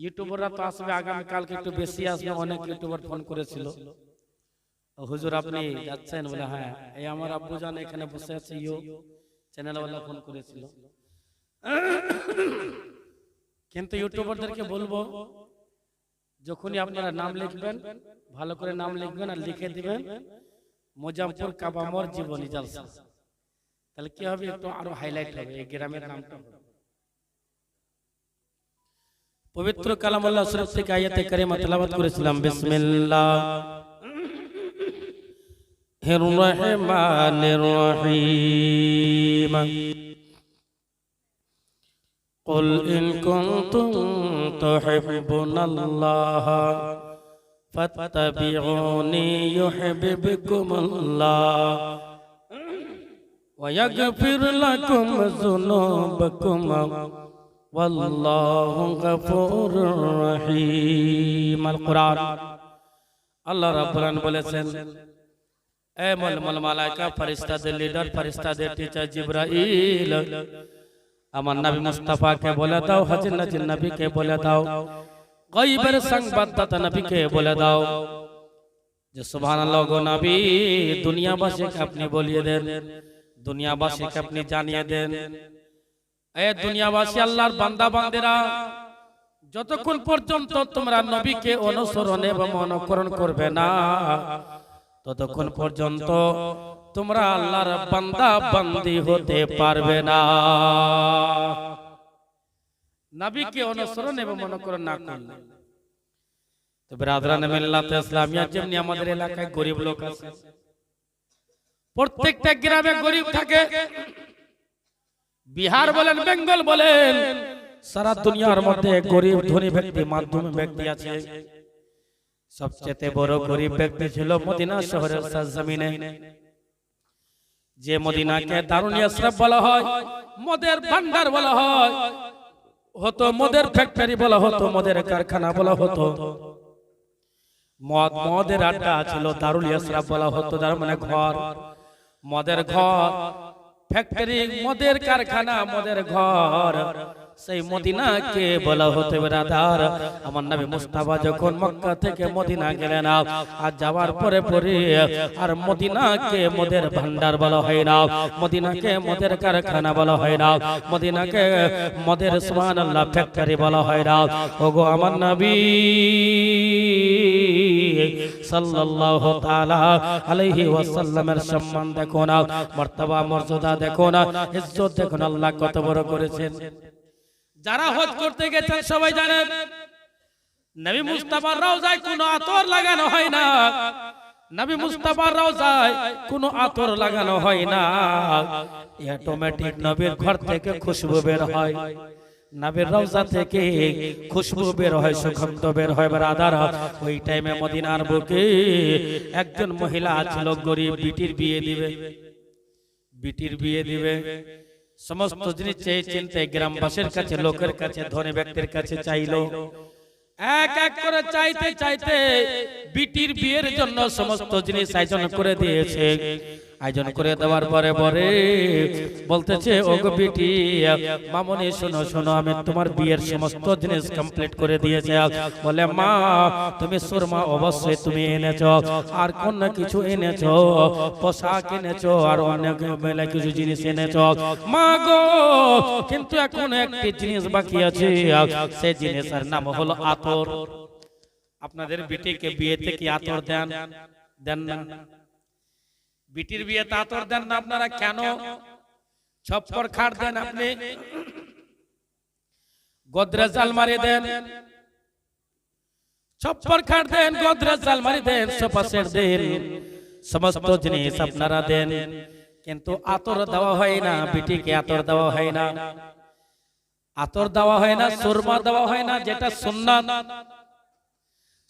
ইউটিউবাররা তো আসবে আগামী কালকে একটু বেশি আসবে। অনেক ইউটিউবার ফোন করেছিল, হুজুর আপনি যাচ্ছেন? বলে হ্যাঁ, এই আমার আব্বু জান এখানে বসে আছে, চ্যানেলওয়ালা ফোন করেছিল। কিন্তু ইউটিউবারদেরকে বলবো, যখনই আপনারা নাম লিখবেন ভালো করে নাম লিখবেন আর লিখে দিবেন মোজাম্পুর কাবামর জীবনী জলসা। তাহলে কি হবে, একটু আরো হাইলাইট হবে এই গ্রামের নামটা। পবিত্র কালামুল্লাহ শরীফ থেকে আয়াতে কারিমা তেলাওয়াত করেছিলাম। বিসমিল্লাহির রহমানির রহিম। قل إن كنتم تحبون الله فاتبعوني يحببكم الله ويغفر لكم ذنوبكم والله غفور رحيم। القرآن আল্লাহ রাব্বুল আলামিন বলেছেন, এ মালায়েকা ফেরেশতাদের লিডার, ফেরেশতাদের টিচার জিবরাইল, আমার নবী মুস্তাফাকে বলে দাও, হাজির নাজির নবীকে বলে দাও, গায়বের সংবাদদাতা নবীকে বলে দাও যে সুবহানাল্লাহ গো নবী, দুনিয়াবাসীকে আপনি বলিয়ে দেন, দুনিয়াবাসীকে আপনি জানিয়ে দেন, এ দুনিয়াবাসী আল্লাহর বান্দা বান্দিরা, যতক্ষণ পর্যন্ত তোমরা নবীকে অনুসরণ এবং অনুকরণ করবে না, ততক্ষণ পর্যন্ত তোমরা আল্লাহর বান্দা বান্দি হতে পারবে না। নবীকে অনুসরণ এবং অনুকরণ না করলে। তো ব্রাদারানে মিল্লাতে ইসলামিয়া, যেমনি আমাদের এলাকায় গরিব লোক আছে, প্রত্যেকটা গ্রামে গরিব থাকে। বিহার বলেন, বেঙ্গল বলেন, সারা দুনিয়ার মধ্যে গরিব ধনী ব্যক্তি, মাধ্যমী ব্যক্তি আছে। সবচেয়ে বড় গরিব ব্যক্তি ছিল মদিনা শহরের সরজমিনে, যে মদিনাকে দারুল ইসরাফ বলা হয়, মদের ভান্ডার বলা হয়, হতো মদের ফ্যাক্টরি বলা হতো, মদের কারখানা বলা হতো, মদের আড্ডা ছিল, দারুল ইসরাফ বলা হতো। তার মানে ঘর, মদের ঘর, ফ্যাক্টরি, মদের কারখানা, মদের ঘর, সেই মদিনাকে বলা হতো। ব্রাদার, আমার নবী মুস্তাফা যখন মক্কা থেকে মদিনা গেলেন, আর যাওয়ার পরে পরে আর মদিনাকে মদের ভান্ডার বলা হয় না, মদিনাকে মদের কারখানা বলা হয় না, মদিনাকে মদের সুবহানাল্লাহ ফ্যাক্টরি বলা হয় না। ওগো আমার নবী সাল্লাল্লাহু তাআলা আলাইহি ওয়াসাল্লামের সম্মান দেখো না, মর্তবা মর্যাদা দেখো না, ইজ্জত দেখো না, আল্লাহ কত বড় করেছেন। যারা হজ করতে গেছেন সবাই জানেন, নবী মুস্তাফার রওজায় কোনো আতর লাগানো হয় না, নবী মুস্তাফার রওজায় কোনো আতর লাগানো হয় না, অটোমেটিক নবীর ঘর থেকে খুশবু বের হয়, নবীর রওজা থেকে খুশবু বের হয়, সুগন্ধ বের হয়। ব্রাদার, ওই টাইমে মদিনার বুকে একজন মহিলা ছিল, গরিব, বিটির বিয়ে দিবে, বিটির বিয়ে দিবে, সমস্ত জিনিস চেয়ে চিনতে গ্রামবাসীর কাছে, লোকের কাছে, ধনী ব্যক্তির কাছে চাইলো। এক এক করে চাইতে চাইতে বিটির বিয়ের জন্য সমস্ত জিনিস আয়োজন করে দিয়েছে। আয়োজন করে দেওয়ার পরে পরে বলতেছে, ওগো বিটি, মামনি শোনো শোনো, আমি তোমার বিয়ের সমস্ত জিনিস কমপ্লিট করে দিয়েছি। বলে, মা তুমি সুরমা অবশ্যই তুমি এনেছো, আর কোন কিছু এনেছো, পোশাক এনেছো, আর অনেক মেলা কিছু জিনিস এনেছো। মা গো, কিন্তু এখন একটি জিনিস বাকি আছে, সেই জিনিসের নাম হলো আতর। আপনাদের বিটিকে বিয়েতে কি আতর দেন? দেন না? বিটির বিয়েতে আতর দেন না আপনারা? কেন? ছপ্পর খাট দেন, আপনি গোদরেজ আলমারি দেন, ছপ্পর খাট দেন, গোদরেজ আলমারি দেন, সোফা সেট দেন, সমস্ত জিনিস আপনারা দেন, কিন্তু আতর দেওয়া হয় না। বিটিকে আতর দেওয়া হয় না, আতর দেওয়া হয় না, সুরমা দেওয়া হয় না, যেটা সুন্নাত।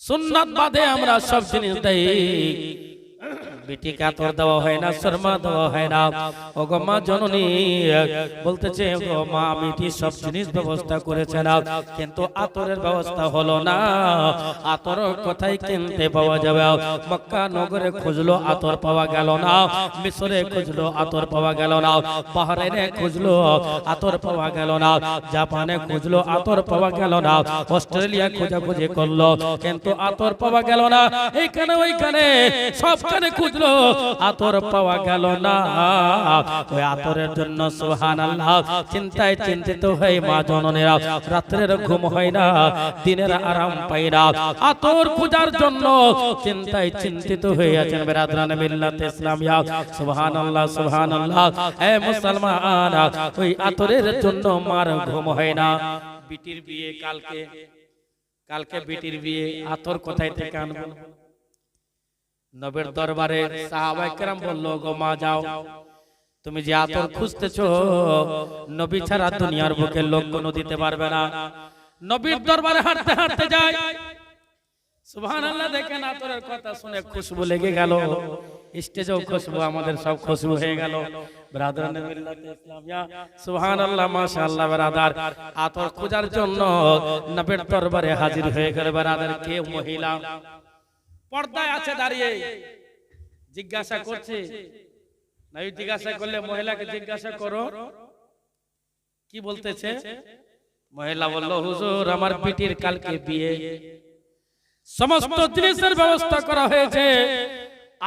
সুন্নাত বাদে আমরা সব জিনিস দেই। বেটিকে আতর দেওয়া হয় না, সুরমা দেওয়া হয় না। ও গো মা জননী বলতেছে, ও মা বেটি সব জিনিস ব্যবস্থা করেছে না, কিন্তু আতরের ব্যবস্থা হলো না। আতর কোথায় কিনতে পাওয়া যাবে? মক্কা নগরে খুঁজলো, আতর পাওয়া গেল না। মিশরে খুঁজলো, আতর পাওয়া গেল না। বাহরাইনে খুঁজলো, আতর পাওয়া গেল না। জাপানে খুঁজলো, আতর পাওয়া গেল না। অস্ট্রেলিয়া খোঁজাখুঁজি করলো, কিন্তু আতর পাওয়া গেল না। এইখানে ওইখানে সবখানে খুঁজলো, আতর পাওয়া গেল না। ওই আতরের জন্য সুবহানাল্লাহ চিন্তায় চিন্তিত হয়ে মা জননীরা রাত্রের ঘুম হয় না, দিনের আরাম পাই না। আতর খোঁজার জন্য চিন্তায় চিন্তিত হয়ে আছেন বিরাদরানে মিল্লাত ইসলামিয়া। সুবহানাল্লাহ সুবহানাল্লাহ। এ মুসলমান, ওই আতরের জন্য মার ঘুম হয় না। বিটির বিয়ে কালকে বিটির বিয়ে, আতর কোথায় থেকে আনবো? নবীর দরবারে সাহাবায়ে কেরাম বলল, গো মা যাও, তুমি যে আতর খুঁজতেছো, নবী ছাড়া দুনিয়ার বুকে লোক কোনো দিতে পারবে না। নবীর দরবারে হাঁটতে হাঁটতে যায়, সুবহানাল্লাহ। দেখেন আতরের কথা শুনে খুশবু লেগে গেল, স্টেজেও খুশবু, আমাদের সব খুশবু হয়ে গেল। ব্রাদারানে মিল্লাত ইসলামিয়া, সুবহানাল্লাহ মাশাআল্লাহ। ব্রাদার আতর খোঁজার জন্য নবীর দরবারে হাজির হয়ে গেল। ব্রাদার কে মহিলা পর্দায় আছে দাঁড়িয়ে, জিজ্ঞাসা করছে। নবী জিজ্ঞাসা করলে মহিলাকে জিজ্ঞাসা করো কি বলতেছে। মহিলা বলল, হুজুর আমার বিটির কালকে বিয়ে, সমস্ত জিনিসের ব্যবস্থা করা হয়েছে,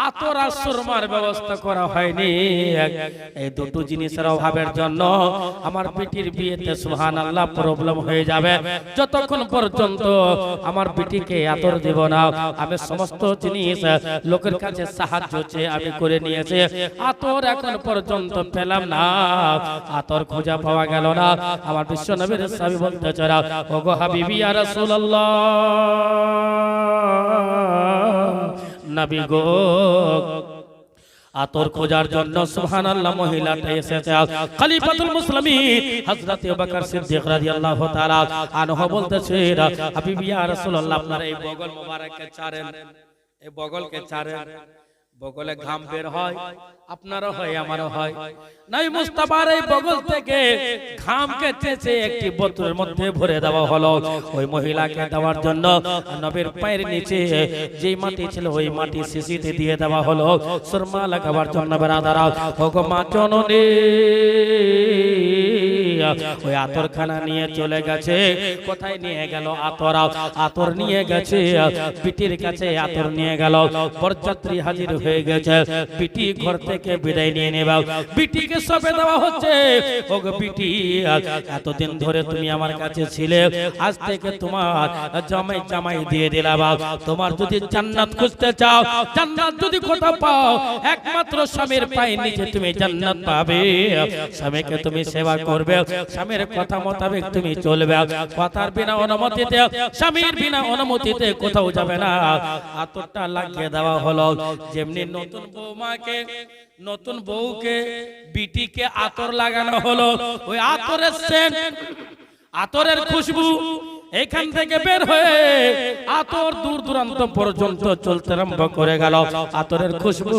আতর আর সুরমার ব্যবস্থা করা হয়নি। এই দুটো জিনিসের অভাবের জন্য আমার বিটির বিয়েতে সুবহানাল্লাহ প্রবলেম হয়ে যাবে। যতক্ষণ পর্যন্ত আমার বিটিকে আতর দেব না, আমি সমস্ত জিনিস লোকের কাছে সাহায্য চেয়ে আমি করে নিয়েছি, আতর এখন পর্যন্ত পেলাম না, আতর খোঁজা পাওয়া গেল না। আমার বিশ্ব নবীর সাহাবী বলতে চারা, ওগো হাবিবি ইয়া রাসূলুল্লাহ, নবী গো, আতর খোঁজার জন্য সুবহানাল্লাহ মহিলাটা এসেছে। খলিফাতুল মুসলিমিন হযরত আবু বকর সিদ্দিক রাদিয়াল্লাহু তাআলা আনহু বলতেছে, হাবিবি ইয়া রাসূলুল্লাহ, আপনারা এই বগল মোবারককে ছাড়েন, এই বগলকে ছাড়েন, বগলে ঘাম বের হয়, আপনারও হয় আমারও হয়। নবী মুস্তাফার এই বগল থেকে ঘামকে চেঁচে একটি বোতলের মধ্যে ভরে দেওয়া হলো। ওই মহিলাকে দেওয়ার জন্য নবীর পায়ের নিচে যেই মাটি ছিল ওই মাটি শিশিতে দিয়ে দেওয়া হলো সুরমা লাগাবার জন্য। বেরাদারা, ওগো মা জননী, ওই আতরখানা নিয়ে চলে গেছে। কোথায় নিয়ে গেল? আতর নিয়ে গেছে বিটির কাছে, আতর নিয়ে গেল। বরযাত্রী হাজির হয়ে গেছে, বিটি ঘর থেকে বিদায় নিয়ে নেবা, বিটিকে সবে দেওয়া হচ্ছে। ওগো বিটি, এতদিন ধরে তুমি আমার কাছে ছিলে, আজ থেকে তোমার জামাই দিয়ে দিলাম। তোমার যদি জান্নাত খুঁজতে চাও, জান্নাত যদি কোথাও পাও, একমাত্র স্বামীর পায়ের নিচে তুমি জান্নাত পাবে। স্বামীকে তুমি সেবা করবে, স্বামীর কথা মোতাবেক তুমি চলবে, কথার বিনা অনুমতিতে, স্বামীর বিনা অনুমতিতে কোথাও যাবে না। আতরটা লাগিয়ে দেওয়া হলো। যেমনি নতুন বৌমাকে, নতুন বউকে, বিটিকে আতর লাগানো হলো, ওই আতরের সেন্ট, আতরের খুশবু এখান থেকে বের হয়ে আতর দূর দূরান্ত পর্যন্ত চলতে আরম্ভ করে গেল। আতরের খুশবু,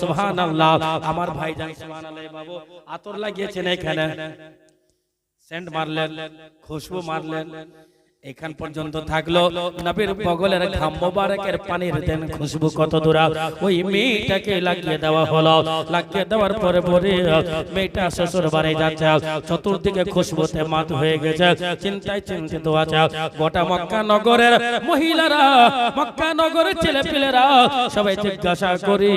সুবহানাল্লাহ। আমার ভাইজান সুবহানাল্লাহ বাবু আতর লাগিয়েছেন, এখানে সেন্ট মারলেন, খুশবু মারলেন, এখান পর্যন্ত থাকলো। নবীর বগলের ঘাম মোবারকের পানির দেন খুশবু কত দূর, ওই মেয়েটাকে লাগিয়ে দেওয়া হলো। লাগিয়ে দেওয়ার পরে পরে মেয়েটা শ্বশুর বাড়ি যাচ্ছে, চতুর্দিকে খুশবুতে মাত হয়ে গেছে, চিন্তায় চিন্তিত আছে। গোটা মক্কা নগরের মহিলারা, মক্কা নগরের ছেলেপিলেরা সবাই জিজ্ঞাসা করি,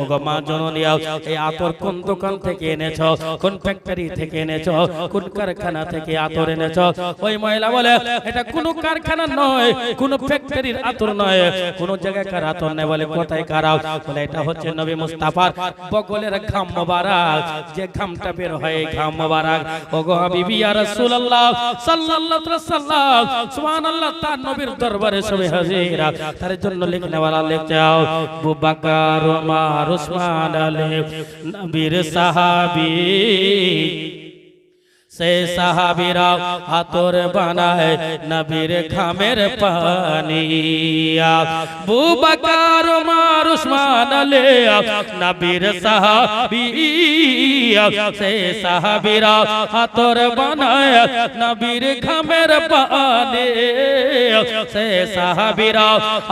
ওগো মা জননী, এই আতর কোন দোকান থেকে এনেছো, কোন ফ্যাক্টরি থেকে এনেছো, কোন কারখানা থেকে আতর এনেছো? ওই মহিলা বলে, এটা কোন কারখানা নয়, কোন ফ্যাক্টরির আতর নয়, কোন জায়গাকার আতর নয়। বলে কোথায় কারা? বলে এটা হচ্ছে নবী মুস্তাফার বগলের ঘাম মোবারক, যে ঘামটা বের হয় ঘাম মোবারক। ওগো হাবিবি ইয়া রাসূলুল্লাহ সাল্লাল্লাহু আলাইহি ওয়াসাল্লাম, সুবহানাল্লাহ। তার নবীর দরবারে সবাই হাজির, তার জন্য লিখনে वाला লিখতে যাও, আবু বকর, ওমর, উসমান, আলী, নবীর সাহাবী, से साहाबीरा आतोर बनाए नबीर खामेर पानिया बुबकर उमर उस्मान ले नबीर साहाबिया से साहाबीरा आतोर बनाए नबीर खामेर पानिया से साहाबीरा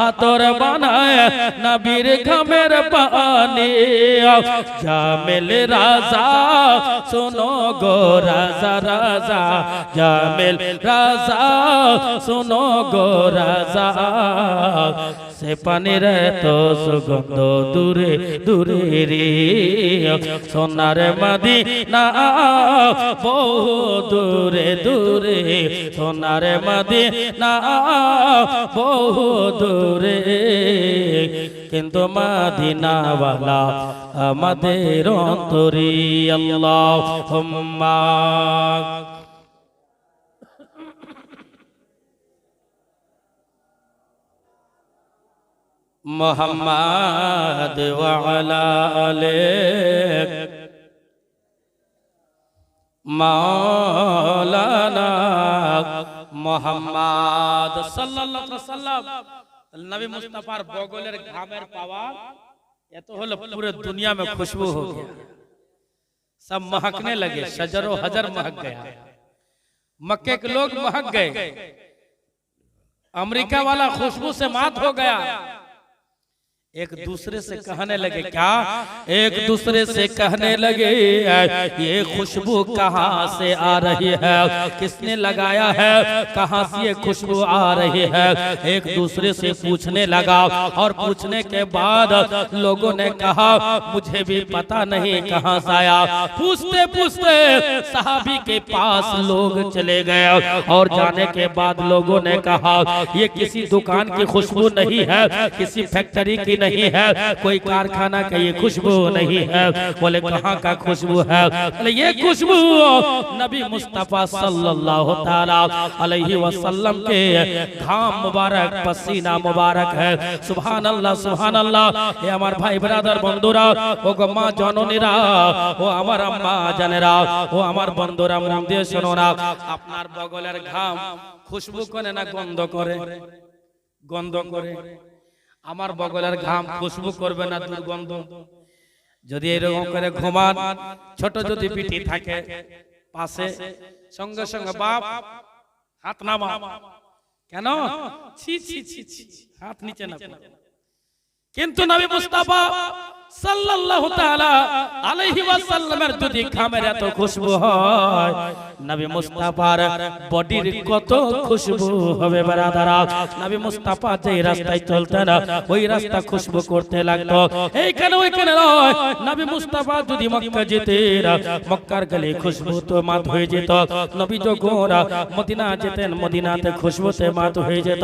आतोर बनाए नबीर खामेर पानिया जामिल राजा सुनो गो राजा राजा जामिल राजा सुनो गो राजा से पानी रे तो सुगंध दूरे दूरे रे सोनार मदीना बहु दूरे दूरे सोनार मदीना बहु दूरे किंतु मदीना वाला আমাদের অন্তরে আল্লাহুম্মা মুহাম্মাদ ওয়া আলা আলি মাওলানা মুহাম্মদ সাল্লাল্লাহু আলাইহি ওয়াসাল্লাম নবী মুস্তাফার বগলের ঘামের পাওয়া ये तो होल पूरे दुनिया में खुशबू हो गया सब महकने लगे शजरो हजर महक गया मक्के के लोग महक गए अमेरिका वाला खुशबू से मात हो गया एक दूसरे से कहने लगे क्या एक दूसरे से कहने लगे ये खुशबू कहाँ से आ रही है किसने लगाया है कहाँ से ये खुशबू आ रही है एक दूसरे से पूछने लगा और पूछने के बाद लोगों ने कहा मुझे भी पता नहीं कहाँ से आया पूछते पूछते सहाबी के पास लोग चले गए और जाने के बाद लोगों ने कहा ये किसी दुकान की खुशबू नहीं है किसी फैक्ट्री की नहीं है कोई कारखाना का ये खुशबू नहीं है बोले कहाँ का खुशबू है बोले ये खुशबू नबी मुस्तफा सल्लल्लाहु ताला अलैहि वसल्लम के घाम मुबारक पसीना मुबारक है सुभान अल्लाह ये हमार भाई ब्रादर बंधुरा ओ गो मां जननीरा ओ আমার আম্মা জানেরা ও আমার বন্ধুরা মন দিয়ে শোনো না আপনার বগলের ঘাম খুশবু করে না গন্ধ করে গন্ধ করে আমার বগলের ঘাম খুশবু করবে না দুর্গন্ধ যদি এরকম করে ঘুমান ছোট যদি পিঠি থাকে পাশে সঙ্গে সঙ্গে বাপ হাত নামা কেন ছি ছি ছি ছি হাত নিচে না কিন্তু নবী মুস্তাফা সাল্লাল্লাহু তাআলা আলাইহি ওয়াসাল্লামের যদি ঘামের এত খুশবু হয় নবী মুস্তাফার বডির কত খুশবু হবে বারাদারা নবী মুস্তাফা যে রাস্তায় চলতেন ওই রাস্তা খুশবু করতে লাগতো এইখানে ওইখানে নয় নবী মুস্তাফা যদি মক্কা যেতেন মক্কার গলি খুশবু তো মাত হয়ে যেত নবী যখন মদিনা যেতেন মদিনাতে খুশবুতে মাত হয়ে যেত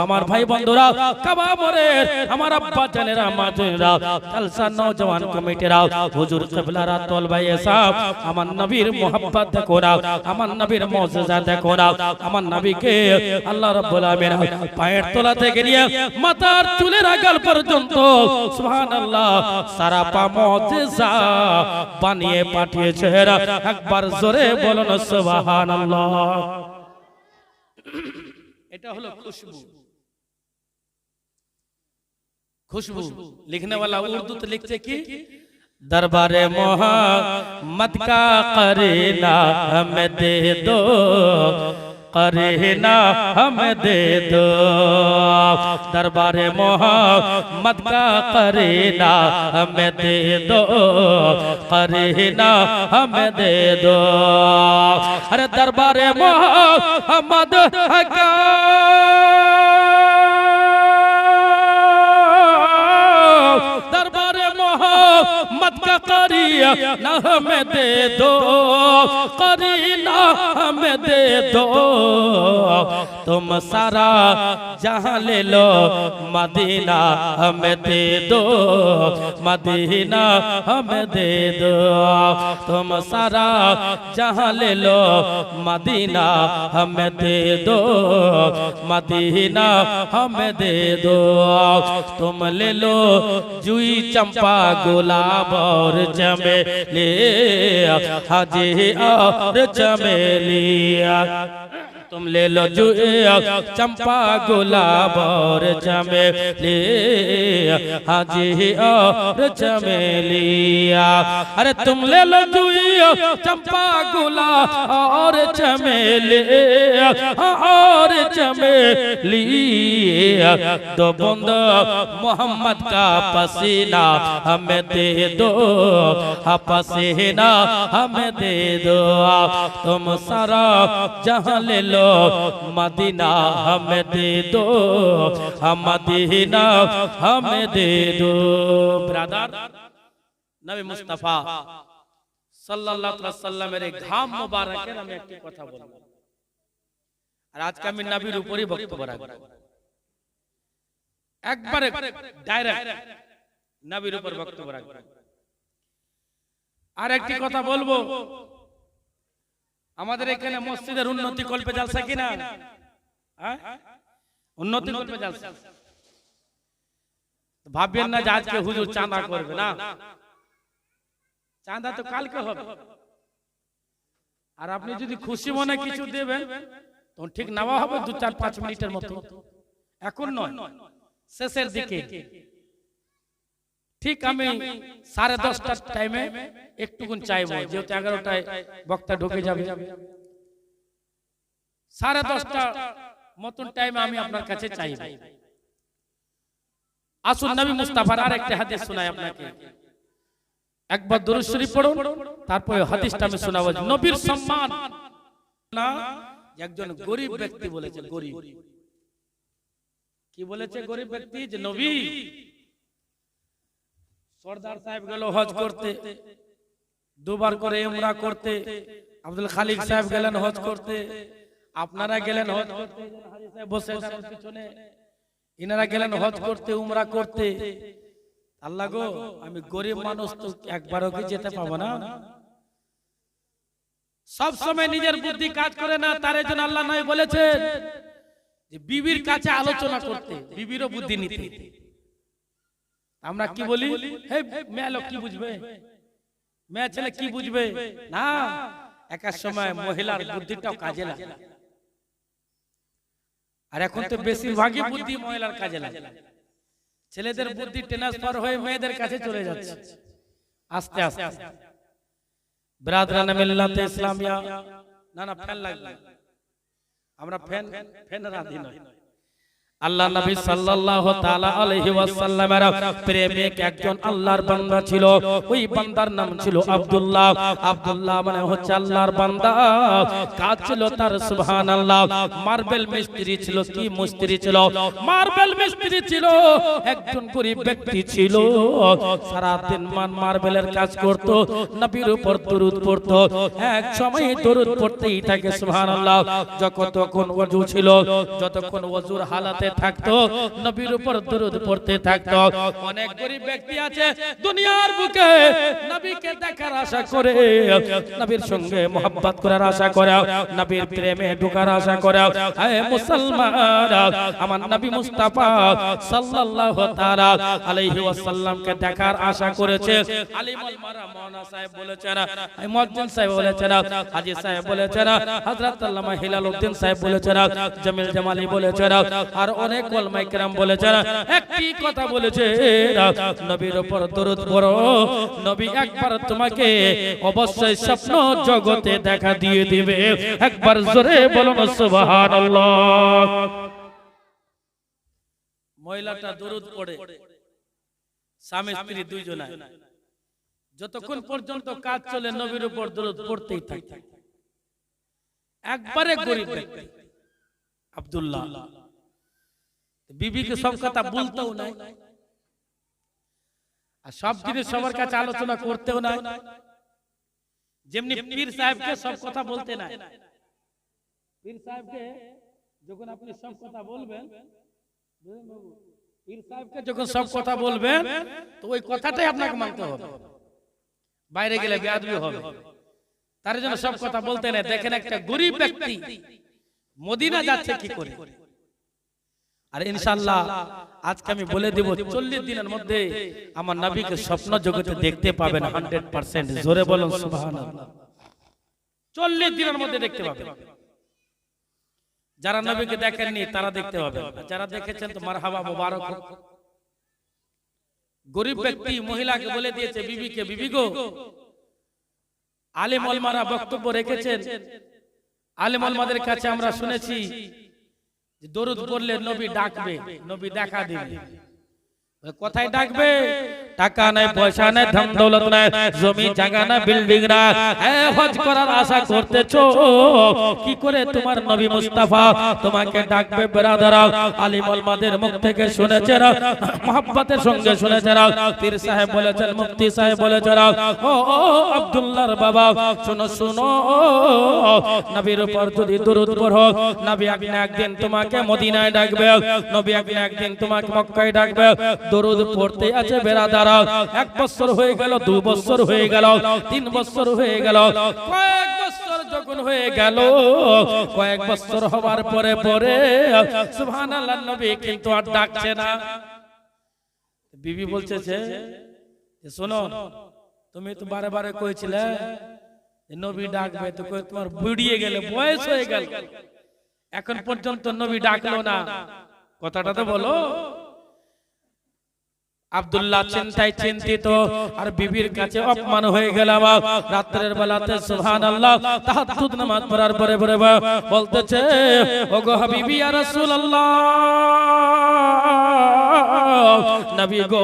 আমার ভাই বন্ধুরা কাবা মোরে আমার আব্বা জানেরা মা জানেরা কালসা नौजवान कमिटीरा हुजूर क़िबला तोल भाई साहब अमन नबीर मोहब्बत देखो ना अमन नबीर मौजूदा देखो ना अमन नबी के अल्लाह रब्बुल आमीन पाয়ের তলা থেকে নিয়ে মাথার চুলের আগল পর্যন্ত সুবহানাল্লাহ সারা পা মুজিজা বানিয়ে পাঠিয়েছে একবার জোরে বলুন সুবহানাল্লাহ এটা হলো খুশবু खुशबू लिखने वाला उर्दू तो लिखते कि दरबारे मोहम्मद का करीना हमें दे दो करीना हमें दे दो दरबारे मोहम्मद का करीना हमें दे दो करीना हमें दे दो अरे दरबारे मोहम्मद का मत का करीना हमें दे दो करीना हमें दे दो तुम सारा जहां ले लो मदीना हमें दे दो मदीना हमें दे दो तुम सारा जहां ले लो मदीना हमें दे दो मदीना हमें दे दो तुम ले लो जुई चंपा गुलाब और चमेली हाजी और चमेलिया तुम ले लो जुए चंपा गुलाब और चमेली हाजी और चमेलिया अरे तुम ले लो जुए चंपा गुलाब और चमेली और चमेलिया दो बूंद मोहम्मद का पसीना हमें दे दो पसीना हमें दे दो तुम सारा जहां ले लो मदीना हमें दे दो मदीना हमें दे दो ब्रदर नबी मुस्तफा সাল্লাল্লাহু আলাইহি ওয়াসাল্লামের ঘাম মোবারকের আমি একটি কথা বলবো আর আজকে আমি নবীর উপরই বক্তব্য রাখব একবারে ডাইরেক্ট নবীর উপর বক্তব্য রাখব আর একটি কথা বলবো আমাদের এখানে মসজিদের উন্নতি কল্পে জালসা কিনা হ্যাঁ উন্নতি কল্পে জালসা ভাববেন না যে আজকে হুজুর চাঁদা করবে না চাঁদা তো কালকে হবে আর আপনি যদি খুশি মনে কিছু দেবেন তখন ঠিক নেওয়া হবে 2-4-5 মিনিটের মতো এখন নয় শেষের দিকে ঠিক আমি 10:30টার টাইমে একটুকুন চাইবো যেহেতু 11টায় বক্তা ঢুকে যাবে 10:30টা মতন টাইমে আমি আপনার কাছে চাইব আসুন নবী মুস্তাফার আরেকটা হাদিস শোনাই আপনাকে একবার দরুদ শরীফ পড়ুন তারপরে হাদিসটা আমি শোনাবো নবীর সম্মান না একজন গরীব ব্যক্তি বলেছে গরীব কি বলেছে গরীব ব্যক্তি যে নবী সরদার সাহেব গেল হজ করতে দুবার করে উমরা করতে আব্দুল খালিক সাহেব গেলেন হজ করতে আপনারা গেলেন হজ করতে হাজী সাহেব বসে আছেন পিছনে ইনারা গেলেন হজ করতে উমরা করতে আল্লাহ গো আমি গরিব মানুষ তো একবারও কি যেতে পাবো না সব সময় নিজের বুদ্ধি কাজ করে না তার জন্য আল্লাহ নয় বলেছেন যে বিবির কাছে আলোচনা করতে বিবিরও বুদ্ধি নিতে আমরা কি বলি হে মেয়ে লোক কি বুঝবে মেয়ে ছেলে কি বুঝবে না এক এক সময় মহিলার বুদ্ধিটাও কাজে লাগে আর এখন তো বেশিরভাগই বুদ্ধি মহিলার কাজে লাগে ছেলেদের বুদ্ধি ট্রান্সফার হয়ে মেয়েদের কাছে চলে যাচ্ছে আস্তে আস্তে ব্রাদরান মিল্লাতে ইসলামিয়া না ফ্যান লাগবে আমরা ফ্যান রাধি নয় আল্লাহ নবী সাল্লাল্লাহু তাআলা আলাইহি ওয়াসাল্লামের প্রেমিক একজন আল্লাহর বান্দা ছিল ওই বান্দার নাম ছিল আব্দুল্লাহ আব্দুল্লাহ মানে হচ্ছে আল্লাহর বান্দা কাজ ছিল তার সুবহানাল্লাহ মার্বেল মিস্ত্রি ছিল কি মিস্ত্রি ছিল মার্বেল মিস্ত্রি ছিল একজন গরীব ব্যক্তি ছিল সারা দিন মার্বেলের কাজ করত নবীর উপর দরুদ পড়ত এক সময় দরুদ পড়তেই থাকে সুবহানাল্লাহ যতক্ষণ ওযু ছিল যতক্ষণ ওযুর হালাতে থাকতো নবীর উপর দরুদ পড়তে থাকতো অনেক গরীব ব্যক্তি আছে দুনিয়ার বুকে নবীকে দেখার আশা করে নবীর সঙ্গে মোহাব্বত করার আশা করে নবীর প্রেমে ঢোকার আশা করে হে মুসলমান আমার নবী মুস্তাফা সাল্লাল্লাহু তাআলা আলাইহি ওয়াসাল্লামকে দেখার আশা করেছে আলিমুল মারা মাওলানা সাহেব বলেছেন মুয়াজ্জিন সাহেব বলেছেন হাজী সাহেব বলেছেন হযরত আল্লামা হিলাল উদ্দিন সাহেব বলেছেন জামিল জামালি বলেছেন আর অনেক উলামায়ে কেরাম বলেছেন একটি কথা বলেছে নবীর উপর দরুদ পড়ো নবী একবার তোমাকে অবশ্যই স্বপ্ন জগতে দেখা দিয়ে দিবে একবার জোরে বলুন সুবহানাল্লাহ মহিলাটা দরুদ পড়ে স্বামী স্ত্রী দুইজনা যতক্ষণ পর্যন্ত কাজ চলে নবীর উপর দরুদ পড়তেই থাকে একবারে গরীব ব্যক্তি আব্দুল্লাহ বিবিকে সব কথা বলতেও নাই আর সব জিনিস সবার কাছে আলোচনা করতেও নাই যেমনি পীর সাহেবকে সব কথা বলতে নাই পীর সাহেবকে যখন আপনি সব কথা বলবেন পীর সাহেবকে যখন সব কথা বলবেন তো ওই কথাটাই আপনাকে মানতে হবে বাইরে গেলে বেয়াদবি হবে তার জন্য সব কথা বলতে নাই দেখেন একটা গরীব ব্যক্তি মদিনা যাচ্ছে কি করে আর ইনশাআল্লাহ আজকে আমি বলে দেব 40 দিনের মধ্যে আমার নবীকে স্বপ্ন জগতে দেখতে পাবেন 100%। জোরে বলুন সুবহানাল্লাহ। 40 দিনের মধ্যে দেখতে পাবেন। যারা নবীকে দেখেননি তারা দেখতে পাবেন, যারা দেখেছেন তো মারহাবা, মুবারক হোক। গরিব ব্যক্তি মহিলাকে বলে দিয়েছে বিবিকে, বিবি গো, আলেম ওলামারা বক্তব্য রেখেছেন, আলেম ওলামাদের কাছে আমরা শুনেছি যে দরুদ পড়লে নবী ডাকবে, নবী দেখা দিবে। কোথায় ডাকবে? টাকা নাই, পয়সা নাই, ধন দৌলত নাই, জমি জায়গা না, বিল্ডিং না, হজ করার আশা করতেছো, কি করে তোমার নবী মুস্তাফা তোমাকে ডাকবে? বেরাদারা, আলিম ওলামাদের মুখ থেকে শুনেছেন, মুহাব্বতের সঙ্গে শুনেছেন, পীর সাহেব বলেছেন, মুফতি সাহেব বলেছেন, ও আব্দুল্লাহর বাবা শুনো শুনো, নবীর উপর যদি দরুদ পড়ো, নবী একদিন তোমাকে মদিনায় ডাকবে, নবী একদিন তোমাকে মক্কায় ডাকবে। দরুদ পড়তে আছে বেরাদারা, 1 বছর হয়ে গেল, 2 বছর হয়ে গেল, 3 বছর হয়ে গেল, কয়েক বছর যখন হয়ে গেল, কয়েক বছর হওয়ার পরে পরে সুবহানাল্লাহ নবী কিন্তু আর ডাকছে না। বিবি বলছে যে শোনো, তুমি তো বারে বারে কইছিলে নবী ডাকবে, তো কই তোমার বুড়িয়ে গেলে, বয়স হয়ে গেল, এখন পর্যন্ত নবী ডাকলো না, কথাটা তো বলো। আব্দুল্লাহ চিন্তায় চিন্তিত, আর বিবির কাছে অপমান হয়ে গেলাম। রাতের বেলাতে সুবহানাল্লাহ তাহাজ্জুদ নামাজ পড়ার পরে পরে বলতেছে, ওগো হাবিবি ইয়া রাসূলুল্লাহ, নবী গো,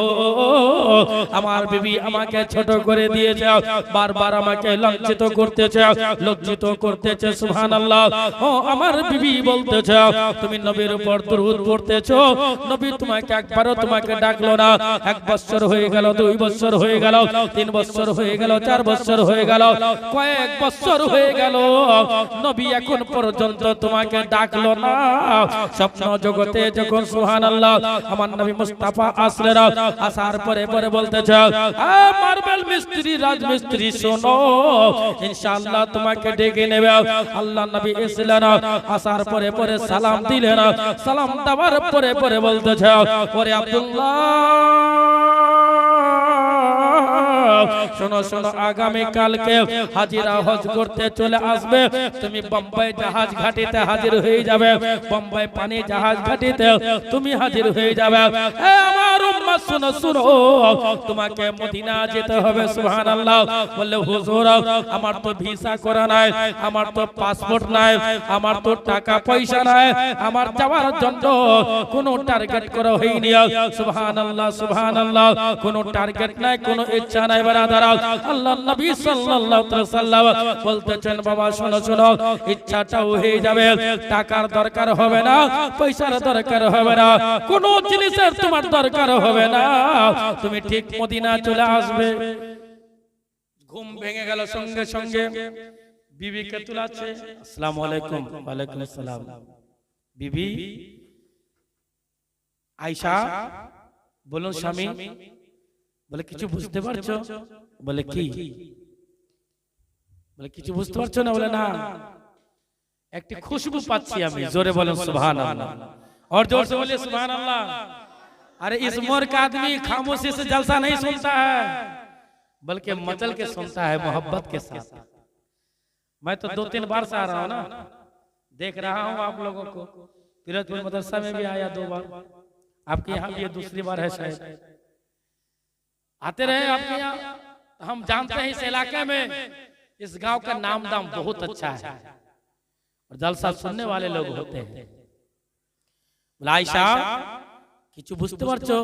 আমার বিবি আমাকে ছোট করে দিয়েছে, বারবার আমাকে লাঞ্ছিত করতেছে, লজ্জিত করতেছে। সুবহানাল্লাহ, ও আমার বিবি বলতেছে, তুমি নবীর উপর দরুদ পড়তেছো, নবী তোমাকে একবারও তোমাকে ডাকলো না। 1 বছর হয়ে গেল, 2 বছর হয়ে গেল, 3 বছর হয়ে গেল, 4 বছর হয়ে গেল, কয়েক বছর হয়ে গেল, নবী এখন পর্যন্ত তোমাকে ডাকলো না। স্বপ্ন জগতে যখন সুবহানাল্লাহ আমার নবী মুস্তাফা আসলেন, আসার পরে পরে বলতেছে, মার্বেল মিস্ত্রি, রাজমিস্ত্রি শোনো, ইনশাআল্লাহ তোমাকে ডেকে নেবে। আল্লাহ নবী এসেলেন, আসার পরে পরে সালাম দিলেন, সালাম দেওয়ার পরে পরে বলতেছে, ওরে আব্দুল্লাহ শোনো শোনো, আগামী কালকে হাজিরা হজ করতে চলে আসবে, তুমি বোম্বাই জাহাজ ঘাটিতে হাজির হয়ে যাবে, বোম্বাই পানি জাহাজ ঘাটিতে তুমি হাজির হয়ে যাবে। আমার উম্মত শোনো শোনো, তোমাকে মদিনা যেতে হবে। সুবহানাল্লাহ। বললে হুজুর, আমার তো ভিসা করা নাই, আমার তো পাসপোর্ট নাই, আমার তো টাকা পয়সা নাই, আমার যাওয়ার জন্য কোনো টার্গেট করা হয়নি। সুবহানাল্লাহ সুবহানাল্লাহ, কোনো টার্গেট নাই, কোনো ইচ্ছা নাই। আল্লাহ নবী সাল্লাল্লাহু আলাইহি ওয়াসাল্লাম বলতেছেন, বাবা শোনো শোনো, ইচ্ছাটাও হয়ে যাবে, টাকার দরকার হবে না, পয়সার দরকার হবে না, কোনো জিনিসের তোমার দরকার হবে না, তুমি ঠিক মদিনা চলে আসবে। ঘুম ভেঙে গেল সঙ্গে সঙ্গে, বিবিকে তুলাচ্ছে, আসসালামু আলাইকুম। ওয়ালাইকুম আসসালাম। বিবি আয়েশা, বলুন স্বামী। বলে কিছু বুঝতে পারছো? বলে কি? বলে কিছু বুঝতে পারছো না? বলে না, একটি খুশবু পাচ্ছি আমি। জোরে বলেন সুবহানাল্লাহ, और जोर से बोलिए सुबहानअल्लाह। अरे इस मोर का आदमी खामोशी से जलसा नहीं सुनता है, बल्कि मचल के सुनता है मोहब्बत के साथ। मैं तो 2-3 बार से आ रहा हूँ ना, देख रहा हूँ आप लोगों को। पीरतपुर मदरसा में भी आया 2 बार, आपके यहाँ भी ये दूसरी बार है शायद। आते रहे आपके यहाँ, हम जानते हैं इस इलाके में इस गांव का नाम दाम बहुत अच्छा है और जलसा सुनने वाले लोग होते हैं। बोले आयशा किछु बुझते पारछो?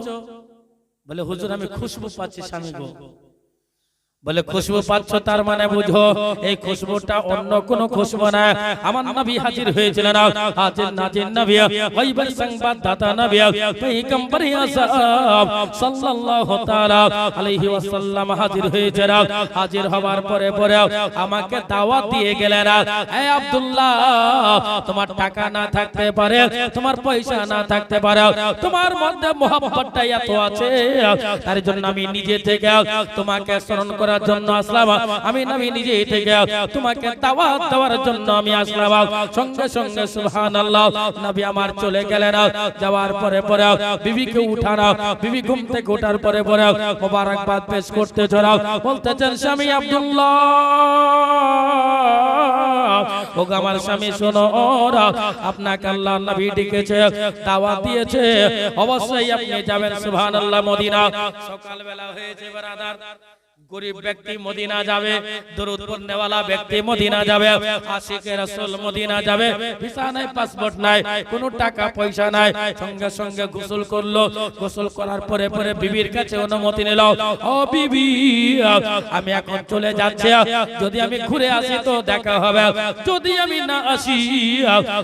बोले हुजूर आमी खुशबू पाচ্ছি স্বামী গো। বলে খুশবু পাচ্ছ, তার মানে বুঝো এই খুশবুটা অন্য কোন খুশবু না। আমার নবী হাজির হয়েছিলেন, হাজির নাজির নবী, গায়বের সংবাদদাতা নবী, পয়গম্বর আযম সাল্লাল্লাহু তাআলা আলাইহি ওয়াসাল্লাম হাজির হয়েছিলেন। হাজির হওয়ার পরে পরে আমাকে দাওয়াত দিয়ে গেলেন, হে আব্দুল্লাহ, তোমার টাকা না থাকতে পারে, তোমার পয়সা না থাকতে পারে, তোমার মধ্যে মোহাব্বতটা এত আছে, তার জন্য আমি নিজে থেকে তোমাকে স্মরণ করে করার জন্য আসলাম, আমি নবী নিজে থেকে তোমাকে দাওয়াত দেওয়ার জন্য আমি আসলাম। সঙ্গে সঙ্গে সুবহানাল্লাহ নবী আমার চলে গেলেন। যাওয়ার পরে পরে বিবিকে উঠানো, বিবি ঘুম থেকে ওঠার পরে পরে মোবারকবাদ পেশ করতে চড়াও, বলতেছেন স্বামী আব্দুল্লাহ, ও আমার স্বামী শোনো, আপনাকে আল্লাহর নবী ডেকেছে, দাওয়াত দিয়েছে, অবশ্যই আপনি যাবেন সুবহানাল্লাহ মদিনা। সকালবেলা হয়েছে ব্রাদার, গরিব ব্যক্তি মদিনা যাবে, দরুদ পড়নেওয়ালা ব্যক্তি মদিনা যাবে, আশিকে রাসূল মদিনা যাবে, বিছানায় পাসপোর্ট নাই, কোনো টাকা পয়সা নাই, সঙ্গে সঙ্গে গোসল করলো। গোসল করার পরে পরে বিবির কাছে অনুমতি নিল, ও বিবি আমি এখন চলে যাচ্ছি, যদি আমি ঘুরে আসি তো দেখা হবে, যদি আমি না আসি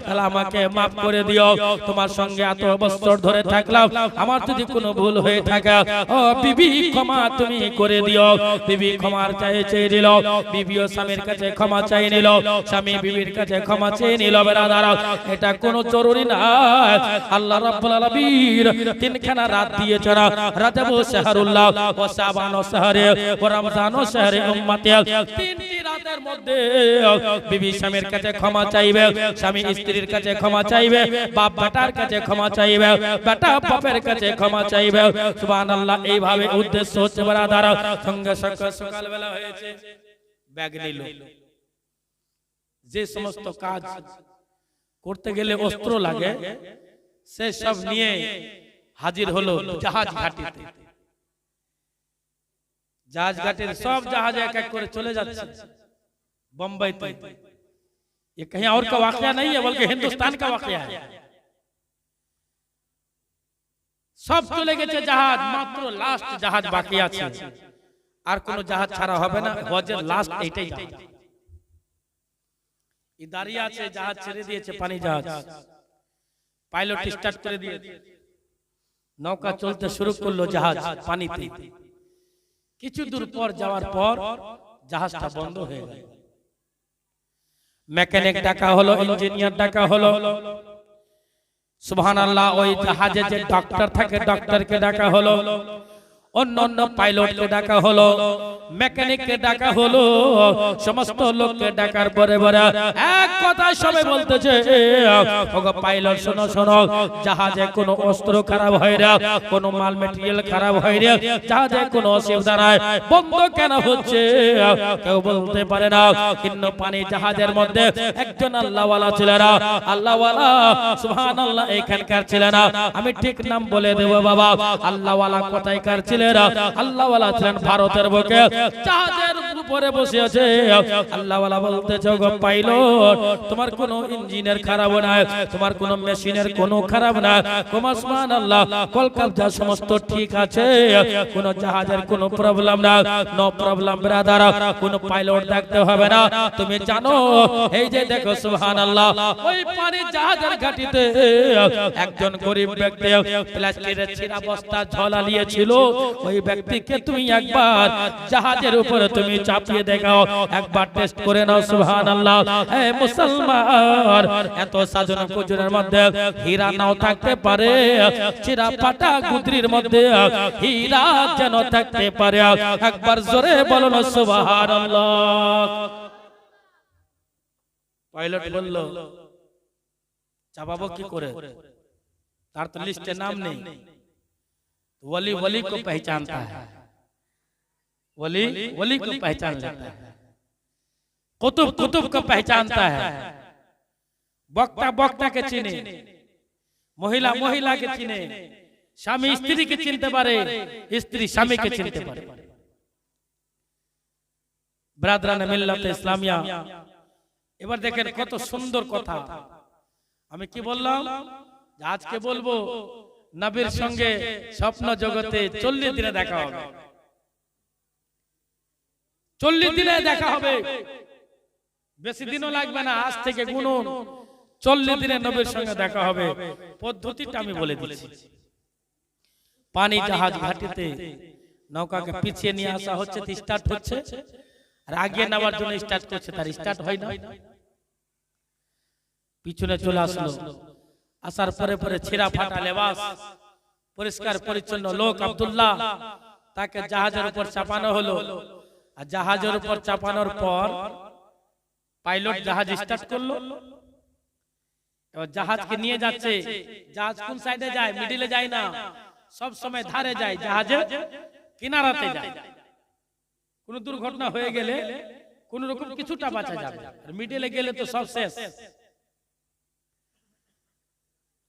তাহলে আমাকে মাফ করে দিও, তোমার সঙ্গে এত বছর ধরে থাকলাম, আমার যদি কোনো ভুল হয়ে থাকে ও বিবি ক্ষমা তুমি করে দিও। বিবি ক্ষমার চেয়ে নিল, বিবিও স্বামীর কাছে ক্ষমা চাই নিল, স্বামী বিবির কাছে ক্ষমা চেয়ে নিল। বেরাদার, এটা কোনো জরুরি না, আল্লাহ রাব্বুল আলামিন তিনখানা রাত দিয়েছেন, রাজব ও শাহরুল্লাহ ও শাবান ও শাহরে ও রমজান ও শাহরে উম্মতি, তিনটি রাতের মধ্যে বিবি স্বামীর কাছে ক্ষমা চাইবে, স্বামী স্ত্রীর কাছে ক্ষমা চাইবে, বাপ বেটার কাছে ক্ষমা চাইবে, বেটা বাপের কাছে ক্ষমা চাইবে। সুবহানাল্লাহ, এইভাবে উদ্দেশ্য হচ্ছে বেরাদার। সঙ্গে সকালবেলা হয়েছে, ব্যাগ নিল, যে সমস্ত কাজ করতে গেলে অস্ত্র লাগে সে সব নিয়ে হাজির হলো জাহাজ ঘাটিতে। জাহাজ ঘাটির সব জাহাজ এক এক করে চলে যাচ্ছে बम्बई पे। ये कहीं और का वाकया नहीं है, बल्कि हिंदुस्तान का वाकया है। सब चले गए জাহাজ, মাত্র লাস্ট জাহাজ বাকি আছে, আর কোন জাহাজ ছাড়া হবে না, হজের লাস্ট এইটাই জাহাজ। এই দাঁড়িয়ে আছে, জাহাজ ছেড়ে দিয়েছে, পানি জাহাজ, পাইলট স্টার্ট করে দিয়েছে, নৌকা চলতে শুরু করলো জাহাজ পানিতে। কিছু দূর পর যাওয়ার পর জাহাজটা বন্ধ হয়ে গেল। মেকানিক ডাকা হলো, ইঞ্জিনিয়ার ডাকা হলো, সুবহানাল্লাহ। ওই জাহাজে যে ডক্টর থাকে ডক্টরকে ডাকা হলো, অন্য অন্য পাইলটকে ডাকা হলো, মেকানিককে ডাকা হলো, সমস্ত লোককে ডাকার পরে পরে এক কথা সবাই বলতেছে, ওগো পাইলট শোনো শোনো, জাহাজে কোনো অস্ত্র খারাপ হয় না, কোনো মাল মেটেরিয়াল খারাপ হয় না, জাহাজে কোনো অসুবিধা নাই, বন্ধ কেন হচ্ছে কেউ বলতে পারে না। কিন্তু পানি জাহাজের মধ্যে একজন আল্লাহওয়ালা ছিলেন, আল্লাহওয়ালা সুবহানাল্লাহ এখানকার ছিলেন, আমি ঠিক নাম বলে দেব বাবা। আল্লাহওয়ালা কোথায়কার ছিলেন? আল্লাহওয়ালা ছিলেন ভারতের বুকে, জাহাজের উপরে বসে আছে। আল্লাহওয়ালা বলতেছে, গো পাইলট, তোমার কোনো ইঞ্জিনের খারাপ না, তোমার কোনো মেশিনের কোনো খারাপ না, তোমার সুবহানাল্লাহ কলকাতা সমস্ত ঠিক আছে, কোনো জাহাজের কোনো প্রবলেম না, নো প্রবলেম ব্রাদার, কোনো পাইলট দেখতে হবে না। তুমি জানো, এই যে দেখো সুবহানাল্লাহ, ওই পানি জাহাজের ঘাটিতে একজন গরিব ব্যক্তি প্লাস্টিকের ছিঁড়া বস্তা ঝোলা নিয়েছিল, ওই ব্যক্তিকে তুমি একবার জাহাজের উপরে তুমি চাপিয়ে দেখাও, একবার টেস্ট করে নাও। সুবহানাল্লাহ। হে মুসলমান, এত সাজন কুজুরের মধ্যে হীরা নাও থাকতে পারে, চিরা ফাটা গুদরির মধ্যে হীরা যেন থাকতে পারে, একবার জোরে বলো না সুবহানাল্লাহ। পাইলট বলল, চাপাবো কি করে, তার তো লিস্টে নাম নেই। वली वली को पहचानता है, वली वली को पहचान लेता है, कुतुब कुतुब को पहचानता है, वक्ता वक्ता के चिने, महिला महिला के चिने, स्वामी स्त्री के चिनते पारे, स्त्री स्वामी के चिनते पारे। ब्रादरान मिल्लत इस्लामिया, এবার দেখেন কত সুন্দর কথা। আমি কি বললাম, আজকে বলবো নবীর সঙ্গে স্বপ্ন জগতে 40 দিনে দেখা হবে, 40 দিনে দেখা হবে, বেশি দিনও লাগবে না, আজ থেকে গুনুন 40 দিনে নবীর সঙ্গে দেখা হবে। পদ্ধতিটা আমি বলে দিচ্ছি। পানি জাহাজ ঘাটিতে নৌকাকে পিছিয়ে নিয়ে আসা হচ্ছে, স্টার্ট হচ্ছে, আর আগে নামার জন্য স্টার্ট করছে, তার স্টার্ট হয় না, পিছনে চলে আসলো। আসার পরে পরে ছিঁড়া ফাটা লেবাস, পরিষ্কার পরিচ্ছন্ন লোক আব্দুল্লাহ, তাকে জাহাজের উপর চাপানো হলো। আর জাহাজের উপর চাপানোর পর পাইলট জাহাজ স্টার্ট করলো। এবার জাহাজকে নিয়ে যাচ্ছে, জাহাজ কোন সাইডে যায়? মিডিলে যায় না, সব সময় ধারে যায়, জাহাজে কিনারাতে যায়। কোন দুর্ঘটনা হয়ে গেলে কোন রকম কিছুটা বাঁচা যাবে, আর মিডিলে গেলে তো সব শেষ।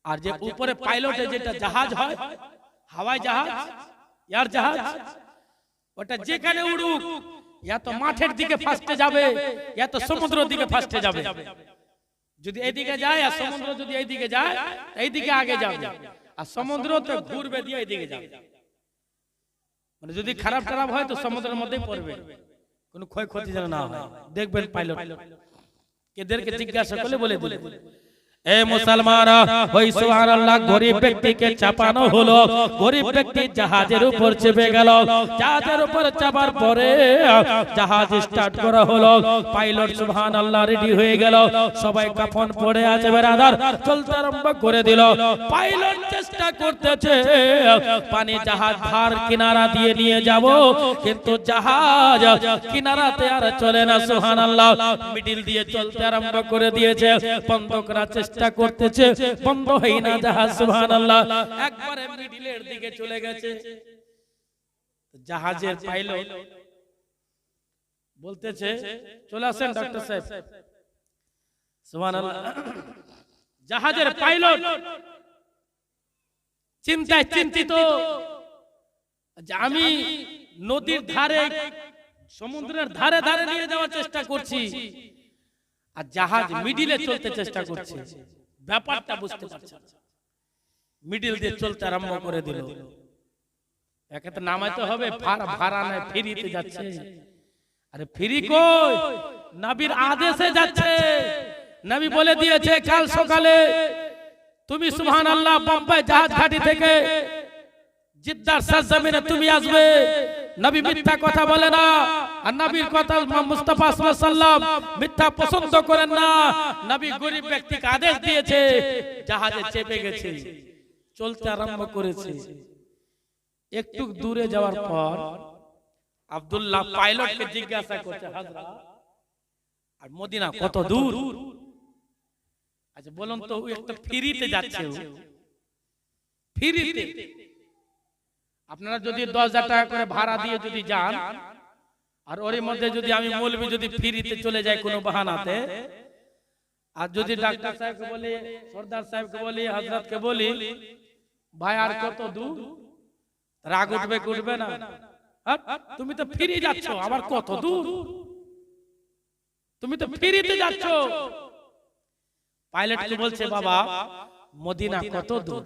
আর যে উপরে পাইলটে যেটা জাহাজ হয়, হাওয়াই জাহাজ, এয়ার জাহাজ, ওটা যেখানে উড়ুক, ইয়া তো মাঠের দিকে ফার্স্টে যাবে, ইয়া তো সমুদ্রের দিকে ফার্স্টে যাবে। যদি এইদিকে যায় আর সমুদ্র যদি এইদিকে যায়, এইদিকে আগে যাবে, আর সমুদ্র তো ঘুরবে দিয়ে এইদিকে যাবে। মানে যদি খারাপ খারাপ হয় তো সমুদ্রের মধ্যেই পড়বে, কোনো ক্ষয়ক্ষতি যেন না হয়। দেখবেন পাইলট এদেরকে জিজ্ঞাসা করলে বলে দিলে, এ মুসলমানরা, ওই সুবহানাল্লাহ গরীব ব্যক্তিকে চাপানো হলো, গরীব ব্যক্তি জাহাজের উপর চেপে গেল, জাহাজের উপর চাপার পরে জাহাজ স্টার্ট করা হলো, পাইলট সুবহানাল্লাহ রেডি হয়ে গেল, সবাই কাফন পড়ে আছে, বেরাদার চলতে আরম্ভ করে দিল। পাইলট চেষ্টা করতেছে পানি জাহাজ ধার কিনারা দিয়ে নিয়ে যাব, কিন্তু জাহাজ কিনারাতে আর চলে না। সুবহানাল্লাহ মিডিল দিয়ে চলতে আরম্ভ করে দিয়েছে, বন্ধ করার চেষ্টা করতেছে, বন্ধ হয় না জাহাজ। সুবহানাল্লাহ একবারে মিডিলের দিকে চলে গেছে। জাহাজের পাইলট বলতেছে, চলে আসেন ডক্টর সাহেব। সুবহানাল্লাহ জাহাজের পাইলট চিন্তায় চিন্তিত, আমি নদীর ধারে সমুদ্রের ধারে ধারে নিয়ে যাওয়ার চেষ্টা করছি, আর জাহাজ মিডিলে চলতে চেষ্টা করছে, ব্যাপারটা বুঝতে পারছে। মিডিল দিয়ে চলতে আরম্ভ করে দিল। একে তো নামাইতে হবে, ভাড়া নাই, ফ্রিতে যাচ্ছে। আরে ফ্রি কই, নবীর আদেশে যাচ্ছে। নবী বলে দিয়েছে কাল সকালে তুমি সুবহানাল্লাহ বোম্বাই জাহাজ ঘাটি থেকে জিদ্দার সরজমিনে তুমি আসবে। নবী মিথ্যা কথা বলে না, আর নবীর কথা মুস্তাফা সাল্লাল্লাহু আলাইহি ওয়াসাল্লাম মিথ্যা পছন্দ করেন না। নবী গরীব ব্যক্তিকে আদেশ দিয়েছে, জাহাজে চেপে গেছে, চলতে আরম্ভ করেছে। একটু দূরে যাওয়ার পর আব্দুল্লাহ পাইলটকে জিজ্ঞাসা করছে, হযরত আর মদিনা কত দূর? আচ্ছা বলুন তো, একটা ফ্রিতে যাচ্ছে, ফ্রিতে। আপনারা যদি 10,000 টাকা করে ভাড়া দিয়ে যদি যান, আর ওর মধ্যে যদি আমি মৌলবি যদি ফ্রিতে চলে যাই কোনো বাহানাতে, আর যদি ডাক্তার সাহেবকে বলি, সরদার সাহেবকে বলি, হযরতকে বলি, ভাই আর কত দূর, রাগ উঠবে উঠবে না? তুমি তো ফ্রি যাচ্ছ, আবার কত দূর? তুমি তো ফ্রিতে যাচ্ছ। পাইলট কি বলছে, বাবা মদিনা কত দূর?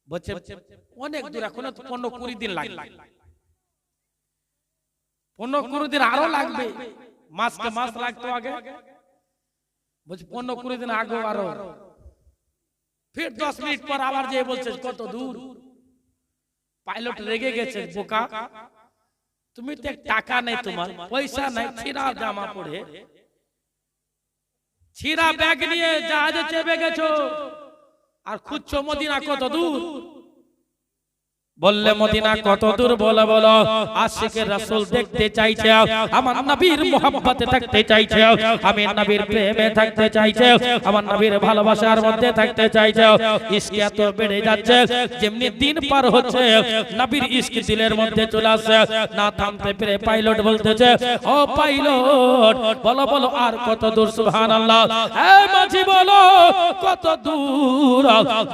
বলছে অনেক দূর, এখন তো 15-20 দিন লাগবে। 15-20 দিন আরো লাগবে, মাসকে মাস লাগতো আগে। বলছে 15-20 দিন আগে আরো। ফির 10 মিনিট পর আবার যে বলছে কত দূর। পাইলট রেগে গেছে, বোকা তুমি তো টাকা নেই, তোমার পয়সা নাই, ছিঁড়া জামা পরে ছিঁড়া ব্যাগ নিয়ে জাহাজে চেপে গেছো, আর খুঁজছো মদিনা কত দূর। বললে মদিনা কত দূর? বলে বলো আশিকে রাসূল দেখতে চাইছে, আমার নবীর মুহাব্বতে থাকতে চাইছে, আমি নবীর প্রেমে থাকতে চাইছে, আমার নবীর ভালোবাসার মধ্যে থাকতে চাইছে। ইশক এত বেড়ে যাচ্ছে, যেমনি দিন পার হচ্ছে নবীর ইশক দিলের মধ্যে চলে আসছে, না থামতে পেরে পাইলট বলতেছে, ও পাইলট বলো বলো আর কত দূর? সুবহানাল্লাহ এ মাঝি বলো কত দূর?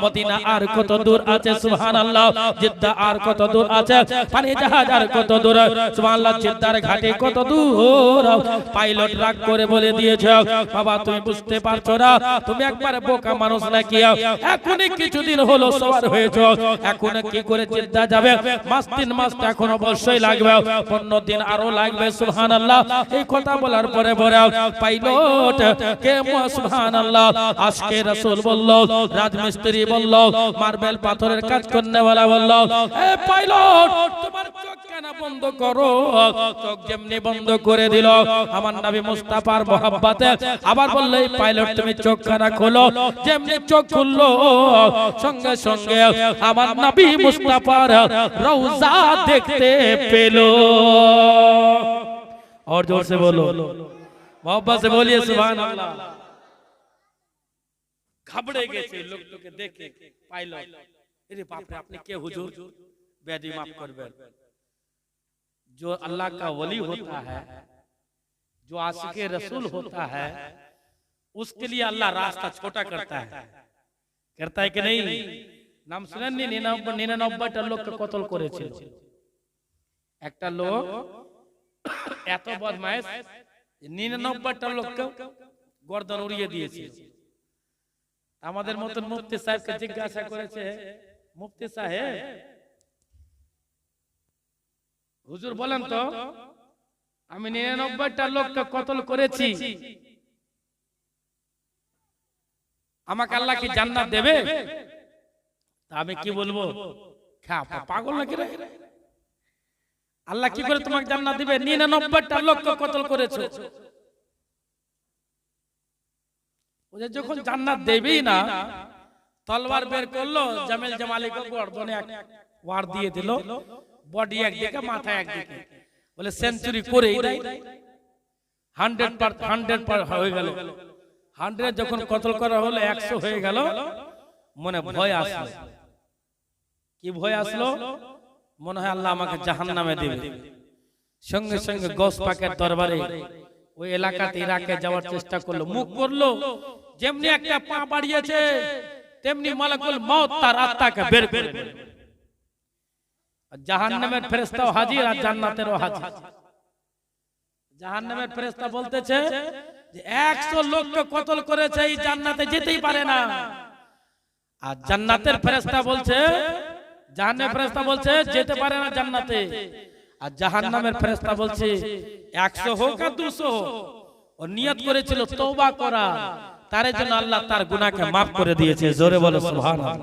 মদিনা আর কত দূর আছে? সুবহানাল্লাহ জিদ্দা আর কত দূর আছে? পানি জাহাজ আর কত দূর? সুবহানাল্লাহ জিদ্দার ঘাটে কত দূর? পাইলট রাগ করে বলে দিয়েছে, বাবা তুমি বুঝতে পারছো না, তুমি একবার বোকা মানুষ নাকি? এখনই কিছুদিন হলো সওয়ার হয়েছো, এখন কি করে জিদ্দা যাবে? মাস 3 মাস এখন অবশ্যই লাগবে, 15 দিন আরো লাগবে। সুবহানাল্লাহ এই কথা বলার পরে পরে পাইলট কে সুবহানাল্লাহ আশকে রাসূল বলল, রাজমিস্ত্রি বলল, মার্বেল পাথরের কাজ করনেওয়ালা বলল, এ পাইলট তোমার চোখ কেন বন্ধ করো, চোখ যেমনি বন্ধ করে দিল আমার নবী মুস্তাফার মোহাব্বতে, আবার বললো এই পাইলট তুমি চোখখানা খোলো, যেমনি চোখ খুললো সঙ্গে সঙ্গে আমার নবী মুস্তাফার রওজা দেখতে পেল। और जोर से बोलो, मोहब्बत से बोलिए सुभान अल्लाह। घबरे गए थे लोग के देखे पायलट, अरे बाप रे आपने क्या हुजूर, बेदी माफ कर बे। जो अल्लाह का वली होता है, जो आशिक़े रसूल होता है, उसके लिए अल्लाह रास्ता छोटा करता है कि नहीं? नाम सुनेননি 99টা লোককে কতল করেছিল। একটা লোক এত বদমাইশ 99টা লোককে গর্দন উড়িয়ে দিয়েছিল। আমাদের মতন মুফতি সাহেবকে জিজ্ঞাসা করেছে, মুফতি সাহেব হুজুর বলেন তো আমি 99টা লোককে কতল করেছি, আমাকে আল্লাহ কি জান্নাত দেবে? তা আমি কি বলবো, পাগল নাকি রে? আল্লাহ কি করে তোমাকে জান্নাত দিবে? 99টা লোককে কতল করেছো। ওদের যখন জান্নাত দেবেই না, তলোয়ার বের করলো, জামেল জামালিকে গর্দনে এক ওয়ার দিয়ে দিল, বডি একদিকে মাথা একদিকে, বলে সেঞ্চুরি করেই দেয়। 100 হয়ে গেল। 100 যখন কতল করা হলো 100 হয়ে গেল, মনে ভয় আসলো। কি ভয় আসলো? মনে হয় আল্লাহ আমাকে জাহান্নামে দেবে। সঙ্গে সঙ্গে গৌস পাকের দরবারে ওই এলাকাতে ইরাকে যাওয়ার চেষ্টা করলো, মুখ করলো, যেমনি একটা পা বাড়িয়েছে তেমনি মালাকুল মউত তার আত্মাকে বের করে দিল। জাহান্নামের ফেরেশতাও হাজির আর জান্নাতেরও হাজির। জাহান্নামের ফেরেশতা বলতেছে যে 100 লোককে কতল করেছে, এই জান্নাতে যেতেই পারে না। আর জান্নাতের ফেরেশতা বলছে, জাহান্নামের ফেরেশতা বলছে যেতে পারে না জান্নাতে। আর জাহান্নামের ফেরেশতা বলছে 100 হোক আর 200 হোক, ও নিয়ত করেছিল তওবা করা, তার জন্য আল্লাহ তার গুনাহকে মাফ করে দিয়েছে। জোরে বলো সুবহানাল্লাহ।